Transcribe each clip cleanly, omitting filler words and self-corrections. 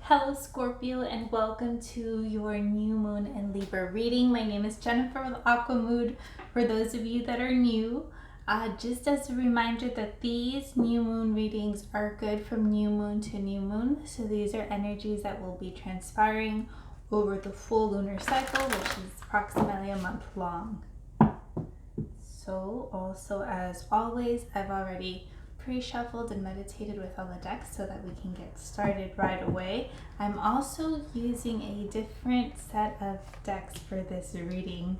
Hello Scorpio, and welcome to your new moon and Libra reading. My name is Jennifer with Aqua Mood. For those of you that are new, just as a reminder that these new moon readings are good from new moon to new moon. So these are energies that will be transpiring over the full lunar cycle, which is approximately a month long. So also, as always, I've already pre-shuffled and meditated with all the decks so that we can get started right away. I'm also using a different set of decks for this reading.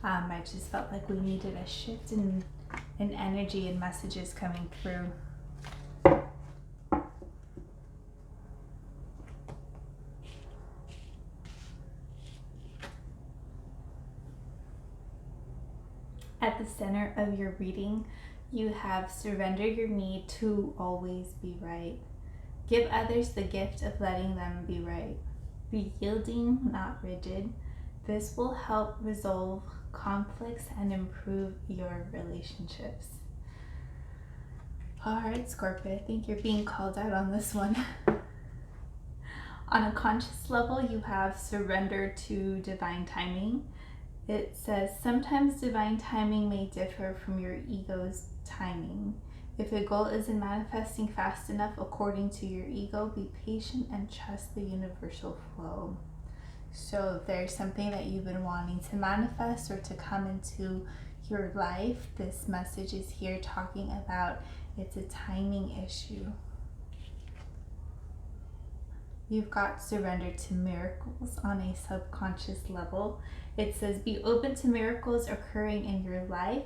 I just felt like we needed a shift in energy and messages coming through. At the center of your reading, you have surrender your need to always be right. Give others the gift of letting them be right. Be yielding, not rigid. This will help resolve conflicts and improve your relationships. All right, Scorpio, I think you're being called out on this one. On a conscious level, you have surrender to divine timing. It says, sometimes divine timing may differ from your ego's timing. If a goal isn't manifesting fast enough according to your ego, be patient and trust the universal flow. So if there's something that you've been wanting to manifest or to come into your life, this message is here talking about it's a timing issue. You've got surrender to miracles on a subconscious level. It says, be open to miracles occurring in your life.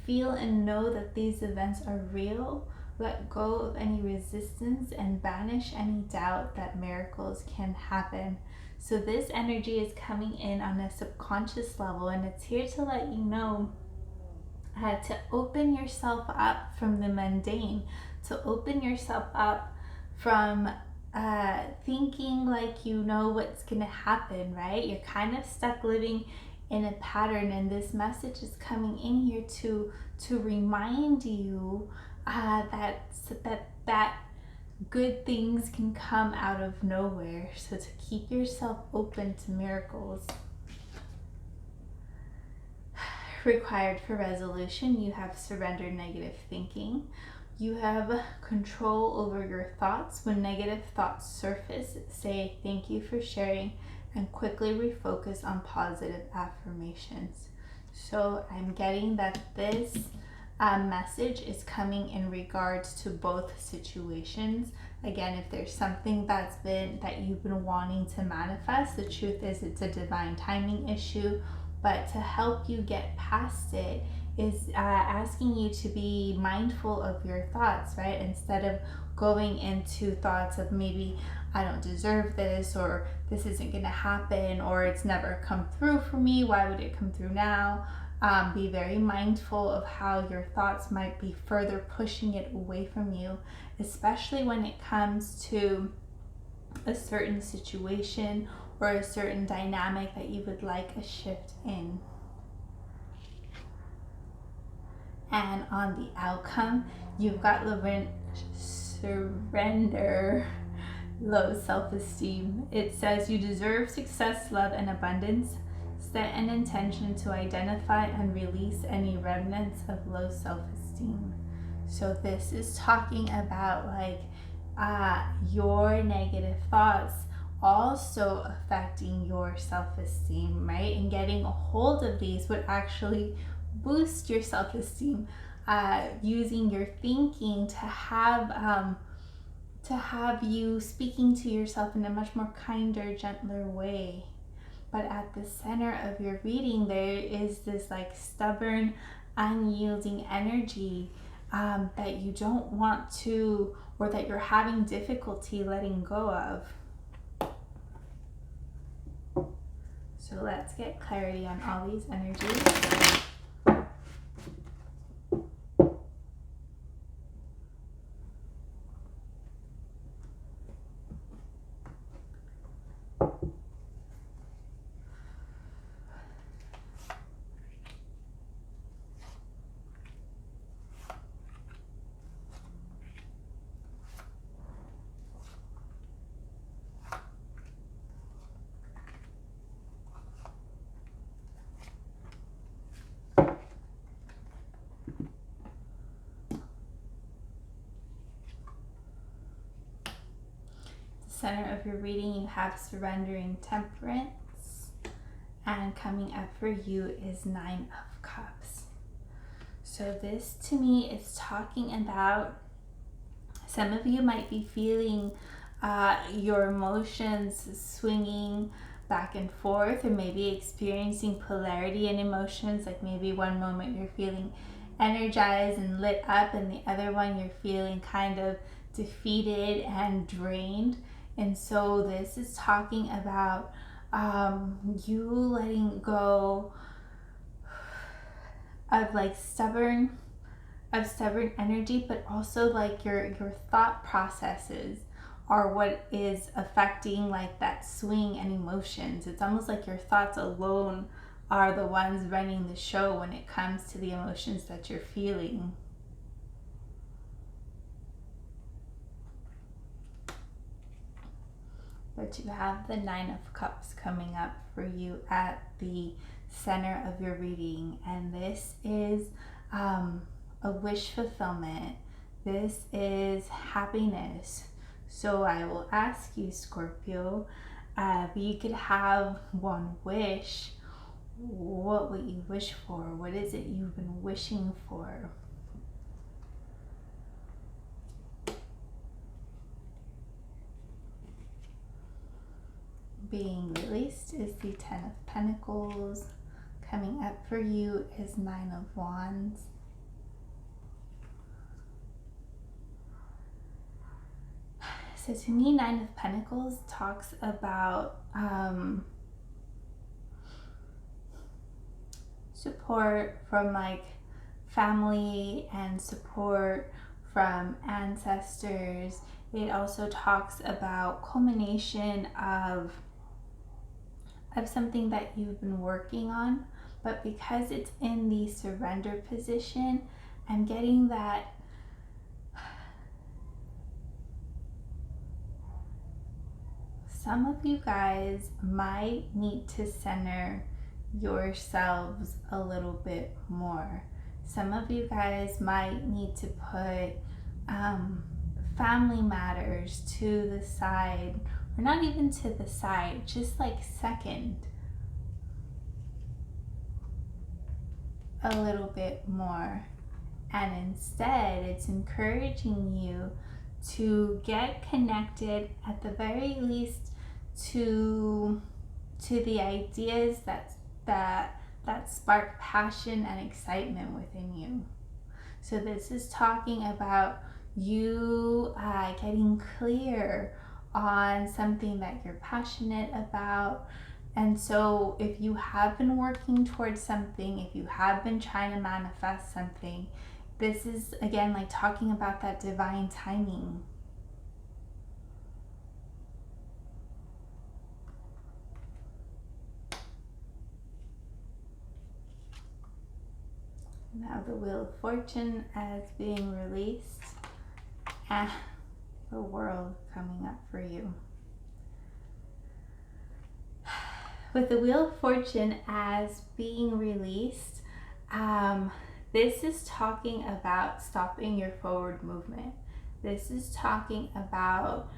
Feel and know that these events are real. Let go of any resistance and banish any doubt that miracles can happen. So this energy is coming in on a subconscious level, and it's here to let you know to open yourself up from the mundane, to open yourself up from thinking like you know what's gonna happen, right? You're kind of stuck living in a pattern, and this message is coming in here to remind you that good things can come out of nowhere. So to keep yourself open to miracles. Required for resolution, you have surrender negative thinking. You have control over your thoughts. When negative thoughts surface, say thank you for sharing and quickly refocus on positive affirmations. So I'm getting that this message is coming in regards to both situations. Again, if there's something that you've been wanting to manifest, the truth is it's a divine timing issue. But to help you get past it is asking you to be mindful of your thoughts, right? Instead of going into thoughts of maybe I don't deserve this, or this isn't going to happen, or it's never come through for me, why would it come through now? Be very mindful of how your thoughts might be further pushing it away from you, especially when it comes to a certain situation or a certain dynamic that you would like a shift in. And on the outcome, you've got surrender, low self-esteem. It says you deserve success, love, and abundance. Set an intention to identify and release any remnants of low self-esteem. So this is talking about like your negative thoughts also affecting your self-esteem, right? And getting a hold of these would actually boost your self-esteem, using your thinking to have you speaking to yourself in a much more kinder, gentler way. But at the center of your reading, there is this like stubborn, unyielding energy that you don't want to, or that you're having difficulty letting go of. So let's get clarity on all these energies. center of your reading, you have surrendering temperance. And coming up for you is 9 of Cups. So this to me is talking about, some of you might be feeling your emotions swinging back and forth, or maybe experiencing polarity in emotions. Like maybe one moment you're feeling energized and lit up, and the other one you're feeling kind of defeated and drained. And so this is talking about you letting go of like stubborn energy, but also like your thought processes are what is affecting like that swing and emotions. It's almost like your thoughts alone are the ones running the show when it comes to the emotions that you're feeling. But you have the 9 of Cups coming up for you at the center of your reading, and this is a wish fulfillment. This is happiness. So I will ask you, Scorpio, if you could have one wish, what would you wish for? What is it you've been wishing for? Being released is the 10 of Pentacles. Coming up for you is 9 of Wands. So to me, 9 of Pentacles talks about support from like family and support from ancestors. It also talks about culmination of something that you've been working on, but because it's in the surrender position, I'm getting that some of you guys might need to center yourselves a little bit more. Some of you guys might need to put family matters to the side, or not even to the side, just like second a little bit more. And instead, it's encouraging you to get connected, at the very least, to the ideas that spark passion and excitement within you. So this is talking about you getting clear on something that you're passionate about. And so if you have been working towards something, if you have been trying to manifest something, this is again like talking about that divine timing. Now the Wheel of Fortune as being released, and the World coming up for you. With the Wheel of Fortune as being released, this is talking about stopping your forward movement. This is talking about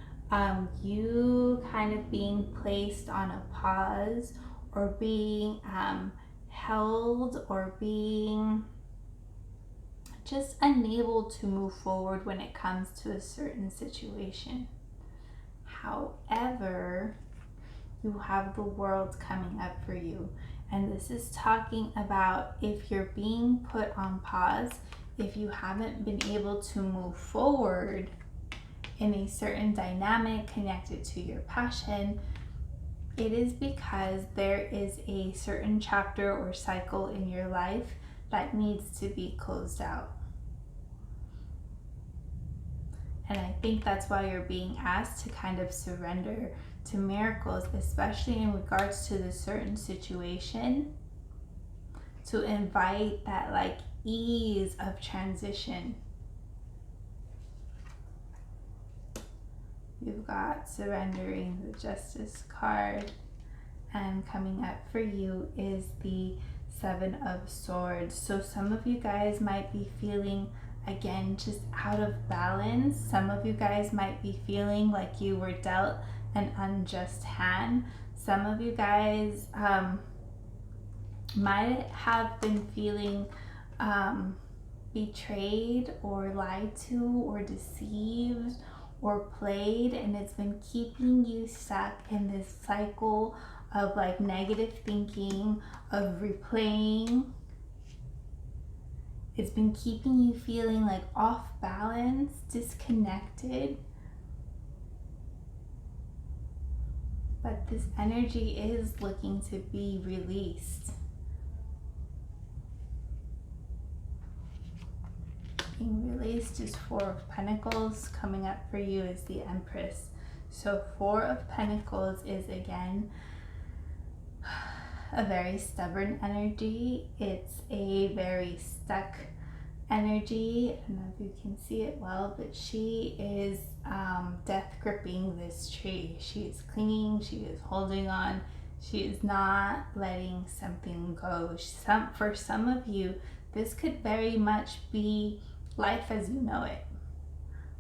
you kind of being placed on a pause, or being held, or being just unable to move forward when it comes to a certain situation. However, you have the World coming up for you. And this is talking about if you're being put on pause, if you haven't been able to move forward in a certain dynamic connected to your passion, it is because there is a certain chapter or cycle in your life that needs to be closed out. And I think that's why you're being asked to kind of surrender to miracles, especially in regards to the certain situation, to invite that like ease of transition. You've got surrendering the Justice card, and coming up for you is the 7 of Swords. So some of you guys might be feeling again, just out of balance. Some of you guys might be feeling like you were dealt an unjust hand. Some of you guys might have been feeling betrayed or lied to or deceived or played, and it's been keeping you stuck in this cycle of like negative thinking, of replaying. It's been keeping you feeling like off balance, disconnected. But this energy is looking to be released. Being released is Four of Pentacles. Coming up for you is the Empress. So Four of Pentacles is, again, a very stubborn energy. It's a very stuck energy. I don't know if you can see it well, but she is death gripping this tree. She is clinging, she is holding on, she is not letting something go. For some of you, this could very much be life as you know it.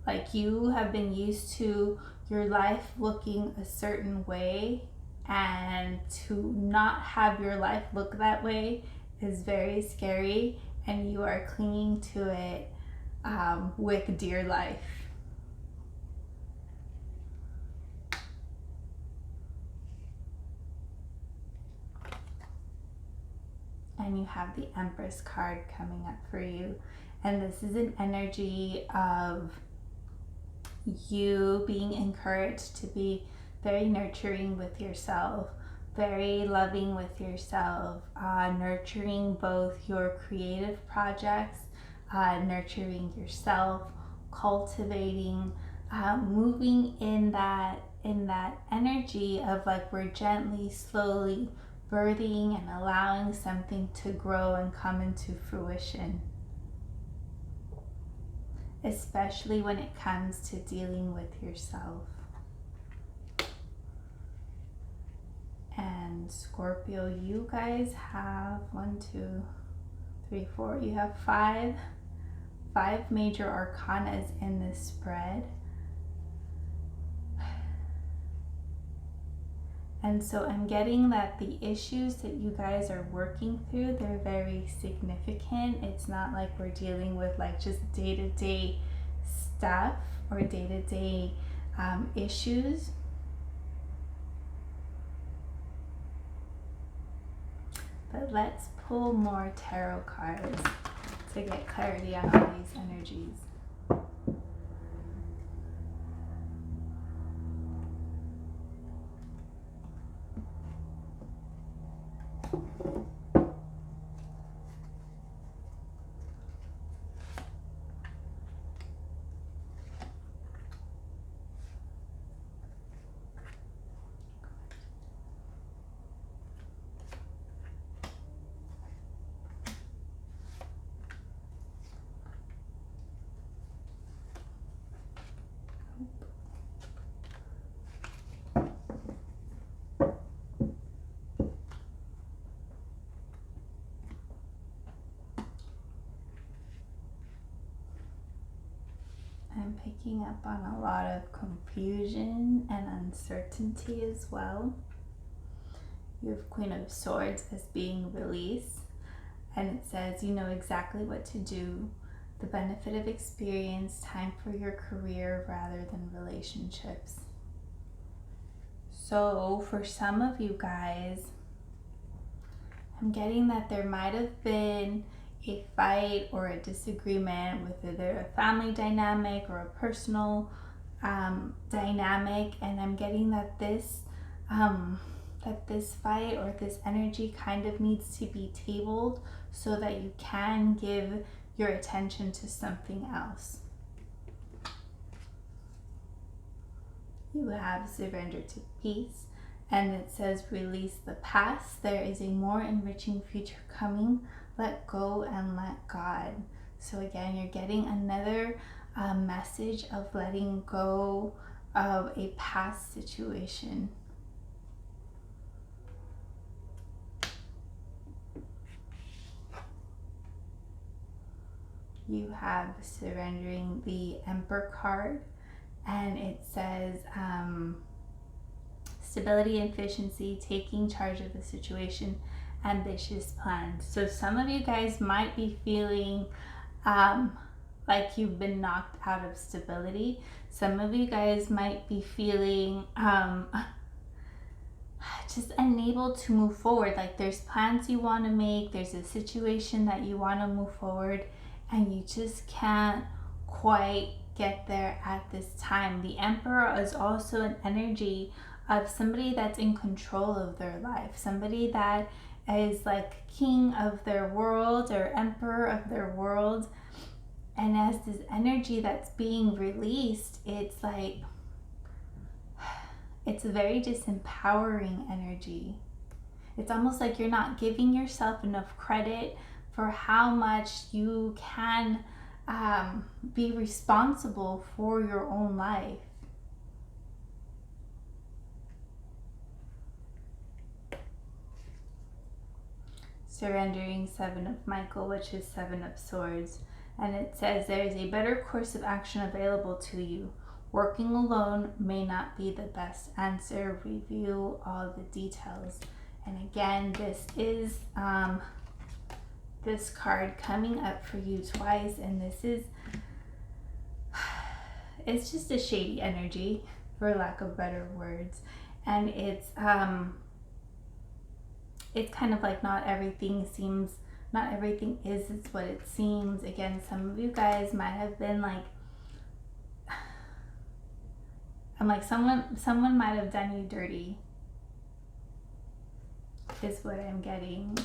Like, you have been used to your life looking a certain way, and to not have your life look that way is very scary, and you are clinging to it with dear life. And you have the Empress card coming up for you. And this is an energy of you being encouraged to be very nurturing with yourself, very loving with yourself, nurturing both your creative projects, nurturing yourself, cultivating, moving in that energy of like we're gently, slowly birthing and allowing something to grow and come into fruition. Especially when it comes to dealing with yourself. And Scorpio, you guys have 1, 2, 3, 4. You have five major arcanas in this spread. And so I'm getting that the issues that you guys are working through, they're very significant. It's not like we're dealing with like just day-to-day stuff or day-to-day issues. But let's pull more tarot cards to get clarity on all these energies. I'm picking up on a lot of confusion and uncertainty as well. You have Queen of Swords as being release, and it says you know exactly what to do, the benefit of experience, time for your career rather than relationships. So for some of you guys, I'm getting that there might have been a fight or a disagreement with either a family dynamic or a personal dynamic, and I'm getting that this fight or this energy kind of needs to be tabled so that you can give your attention to something else. You have surrender to peace, and it says release the past. There is a more enriching future coming. Let go and let God. So again, you're getting another message of letting go of a past situation. You have surrendering the Emperor card, and it says stability and efficiency, taking charge of the situation, ambitious plans. So some of you guys might be feeling like you've been knocked out of stability. Some of you guys might be feeling just unable to move forward. Like there's plans you want to make, there's a situation that you want to move forward, and you just can't quite get there at this time. The Emperor is also an energy of somebody that's in control of their life, somebody that is like king of their world or emperor of their world. And as this energy that's being released, it's like, it's a very disempowering energy. It's almost like you're not giving yourself enough credit for how much you can be responsible for your own life. Surrendering Seven of Michael, which is Seven of Swords. And it says there is a better course of action available to you. Working alone may not be the best answer. Review all the details. And again, this is this card coming up for you twice, and this is, it's just a shady energy, for lack of better words. And it's kind of like not everything is what it seems. Again, some of you guys might have been like, I'm like, someone might have done you dirty, is what I'm getting.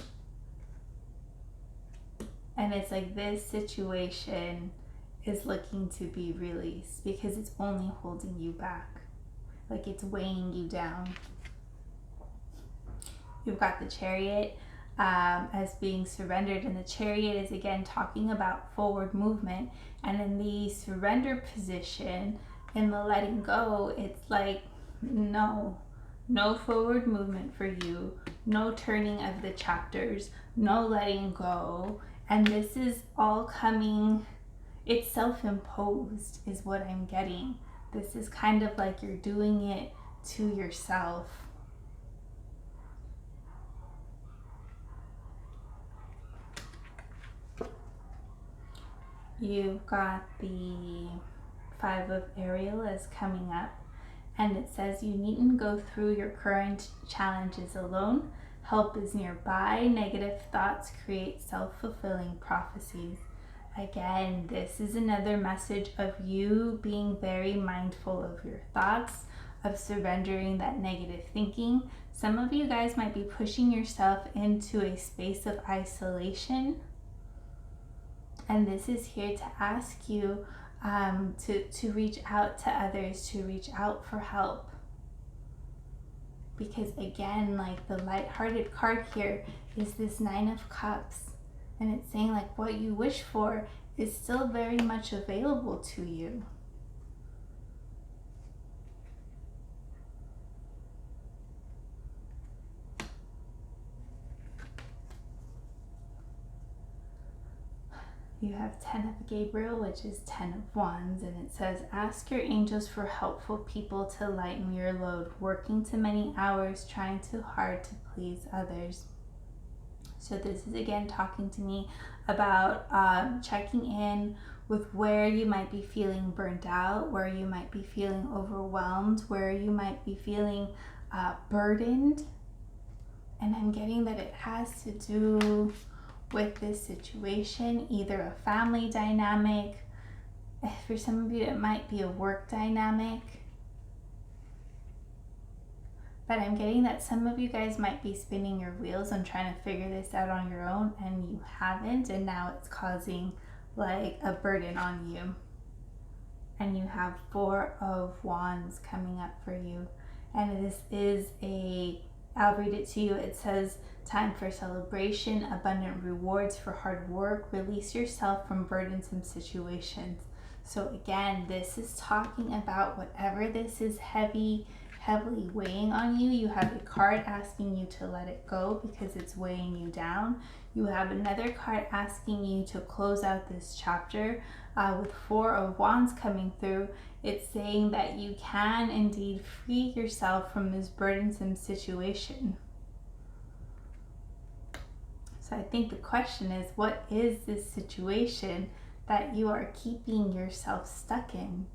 And it's like this situation is looking to be released because it's only holding you back. Like it's weighing you down. You've got the Chariot as being surrendered, and the Chariot is again talking about forward movement. And in the surrender position, in the letting go, it's like no forward movement for you, no turning of the chapters, no letting go. And this is all coming, it's self-imposed is what I'm getting. This is kind of like you're doing it to yourself. You've got the Five of Areolas coming up, and it says you needn't go through your current challenges alone. Help is nearby. Negative thoughts create self-fulfilling prophecies. Again, this is another message of you being very mindful of your thoughts, of surrendering that negative thinking. Some of you guys might be pushing yourself into a space of isolation. And this is here to ask you to reach out to others, to reach out for help. Because again, like the lighthearted card here is this Nine of Cups. And it's saying like what you wish for is still very much available to you. You have 10 of Gabriel, which is 10 of Wands, and it says, ask your angels for helpful people to lighten your load, working too many hours, trying too hard to please others. So this is again talking to me about checking in with where you might be feeling burnt out, where you might be feeling overwhelmed, where you might be feeling burdened. And I'm getting that it has to do with this situation, either a family dynamic, for some of you it might be a work dynamic, but I'm getting that some of you guys might be spinning your wheels and trying to figure this out on your own, and you haven't, and now it's causing like a burden on you. And you have Four of Wands coming up for you, and this is I'll read it to you. It says, time for celebration, abundant rewards for hard work, release yourself from burdensome situations. So again, this is talking about whatever this is heavy heavily weighing on you. You have a card asking you to let it go because it's weighing you down. You have another card asking you to close out this chapter with 4 of Wands coming through. It's saying that you can indeed free yourself from this burdensome situation. So I think the question is, what is this situation that you are keeping yourself stuck in?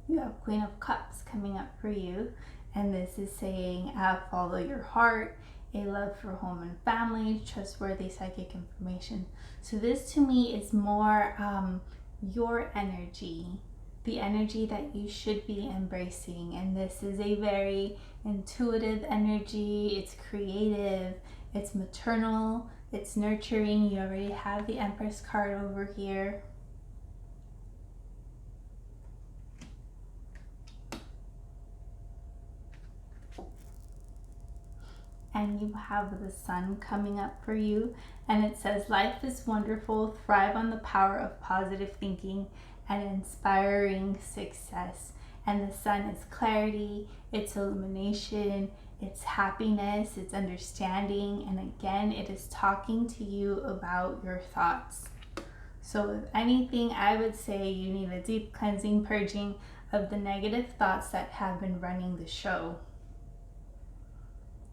You have Queen of Cups coming up for you, and this is saying follow your heart, a love for home and family, trustworthy psychic information. So this to me is more your energy, the energy that you should be embracing. And this is a very intuitive energy. It's creative, it's maternal, it's nurturing. You already have the Empress card over here. And you have the Sun coming up for you, and it says life is wonderful, thrive on the power of positive thinking and inspiring success. And the Sun is clarity, it's illumination, it's happiness, it's understanding, and again it is talking to you about your thoughts. So if anything, I would say you need a deep cleansing, purging of the negative thoughts that have been running the show.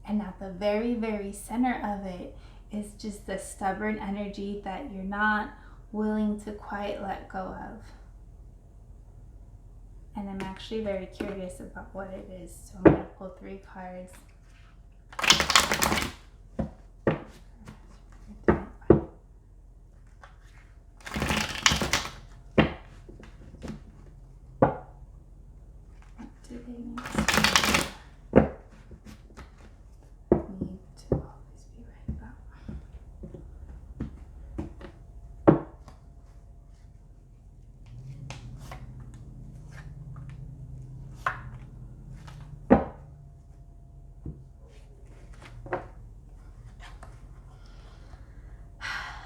And at the very, very center of it is just the stubborn energy that you're not willing to quite let go of. And I'm actually very curious about what it is. So I'm going to pull 3 cards. What do they need to always be right about?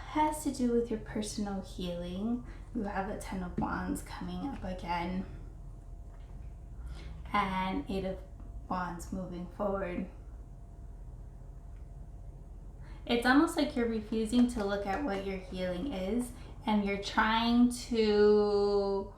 Has to do with your personal healing. You have the 10 of Wands coming up again, and 8 of Wands moving forward. It's almost like you're refusing to look at what your healing is, and you're trying to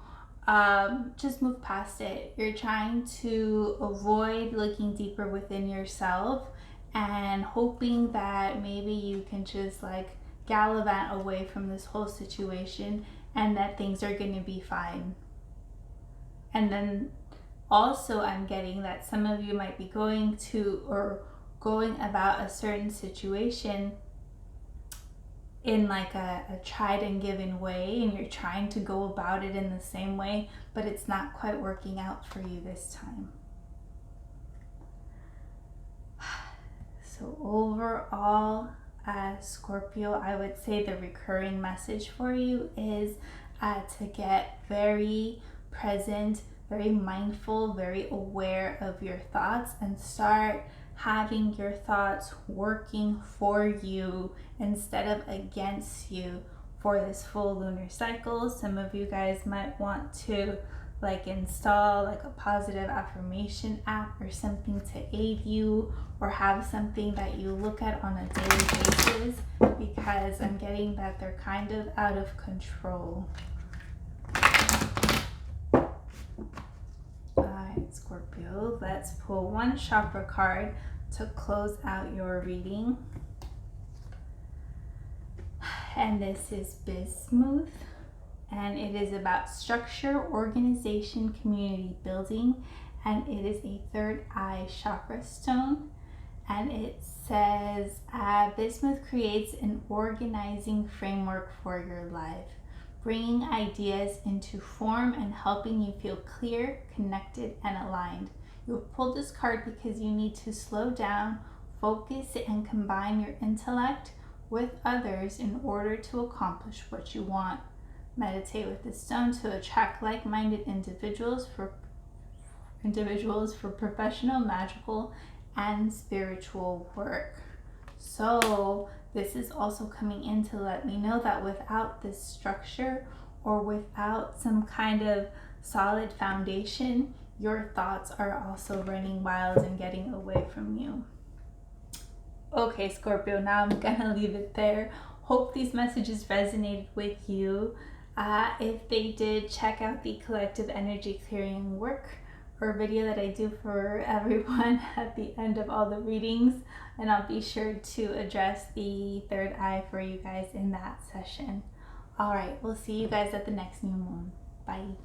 just move past it. You're trying to avoid looking deeper within yourself and hoping that maybe you can just like gallivant away from this whole situation and that things are going to be fine. And then also I'm getting that some of you might be going about a certain situation in like a tried and given way, and you're trying to go about it in the same way, but it's not quite working out for you this time. So overall, Scorpio, I would say the recurring message for you is to get very present, very mindful, very aware of your thoughts, and start having your thoughts working for you instead of against you for this full lunar cycle. Some of you guys might want to like install like a positive affirmation app or something to aid you, or have something that you look at on a daily basis, because I'm getting that they're kind of out of control. Alright, Scorpio, let's pull 1 chakra card to close out your reading. And this is Bismuth, and it is about structure, organization, community building, and it is a 3rd eye chakra stone. And it says Bismuth creates an organizing framework for your life, bringing ideas into form and helping you feel clear, connected, and aligned. You have pulled this card because you need to slow down, focus, and combine your intellect with others in order to accomplish what you want. Meditate with this stone to attract like-minded individuals for professional, magical, and spiritual work. So this is also coming in to let me know that without this structure, or without some kind of solid foundation, your thoughts are also running wild and getting away from you. Okay, Scorpio, now I'm gonna leave it there. Hope these messages resonated with you. If they did, check out the collective energy clearing work or video that I do for everyone at the end of all the readings, and I'll be sure to address the third eye for you guys in that session. All right, we'll see you guys at the next new moon. Bye.